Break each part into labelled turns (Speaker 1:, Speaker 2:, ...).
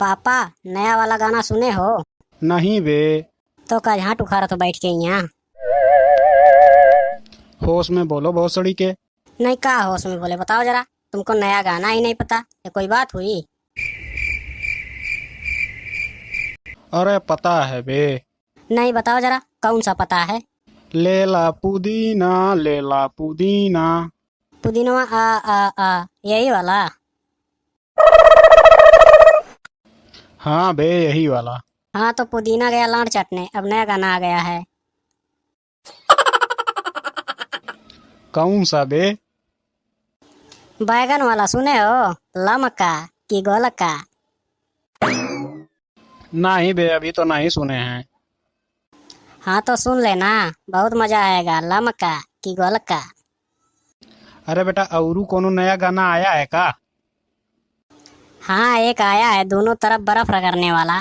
Speaker 1: पापा, नया वाला गाना सुने हो?
Speaker 2: नहीं बे।
Speaker 1: तो का झाट उखाड़ा तो बैठ के यहाँ।
Speaker 2: होश में बोलो भोसड़ी के।
Speaker 1: नहीं, का होश में बोले, बताओ जरा। तुमको नया गाना ही नहीं पता, ये कोई बात हुई?
Speaker 2: अरे पता है बे।
Speaker 1: नहीं, बताओ जरा, कौन सा पता है?
Speaker 2: लेला पुदीना लेला पुदीना।
Speaker 1: पुदीनवा आ आ आ, यही वाला?
Speaker 2: हाँ बे, यही वाला।
Speaker 1: हाँ, तो पुदीना गया लाड़ चटने, अब नया गाना आ गया है।
Speaker 2: कौन सा बे?
Speaker 1: बैगन वाला सुने हो? लमका की गोलका?
Speaker 2: नहीं बे, अभी तो नहीं सुने हैं।
Speaker 1: हाँ तो सुन लेना, बहुत मजा आएगा। लमका की गोलका।
Speaker 2: अरे बेटा, औरू कोनो नया गाना आया है का?
Speaker 1: हाँ, एक आया है, दोनों तरफ बर्फ रगड़ने वाला।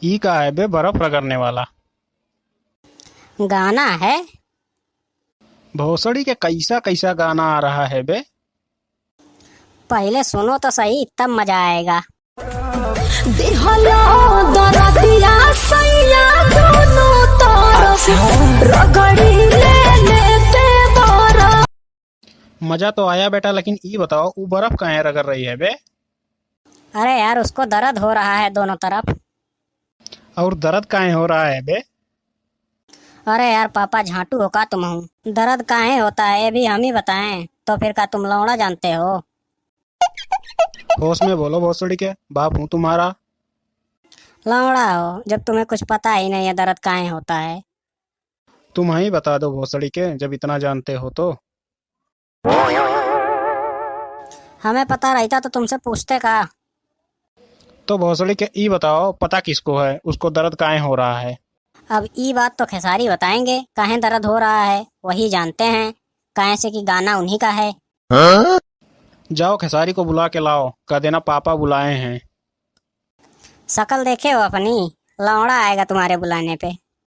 Speaker 2: ई का है बे, बर्फ रगड़ने वाला?
Speaker 1: गाना है।
Speaker 2: भोसड़ी के कैसा कैसा गाना आ रहा है बे?
Speaker 1: पहले सुनो तो सही, तब मजा आएगा।
Speaker 3: दिहलो दरदिया सैया दोनों तरफ रगड़ी ले लेते बारा।
Speaker 2: मजा तो आया बेटा, लेकिन ई बताओ वो बर्फ कहाँ रगड़ रही है बे?
Speaker 1: अरे यार, उसको दर्द हो रहा है दोनों तरफ।
Speaker 2: और दर्द कहाँ हो रहा है बे?
Speaker 1: अरे यार पापा, झांटू हो का तुम? हूँ दर्द काहे होता है ये भी हम ही बताएं तो फिर का तुम लौड़ा जानते हो?
Speaker 2: होश में बोलो भोसड़ी के, बाप हूँ तुम्हारा।
Speaker 1: लौड़ा हो जब तुम्हें कुछ पता ही नहीं है दर्द काहे होता है।
Speaker 2: तुम ही बता दो भोसड़ी के, जब इतना जानते हो तो।
Speaker 1: हमें पता रहता तो तुमसे पूछते का।
Speaker 2: तो भोसड़ी के ई बताओ, पता किसको है उसको दर्द काहे हो रहा है?
Speaker 1: अब ई बात तो खेसारी बताएंगे, काहे दर्द हो रहा है वही जानते हैं। काहे से कि गाना उन्हीं का है।
Speaker 2: जाओ खेसारी को बुला के लाओ, कह देना पापा बुलाए हैं।
Speaker 1: शकल देखे हो अपनी? लौड़ा आएगा तुम्हारे बुलाने पे।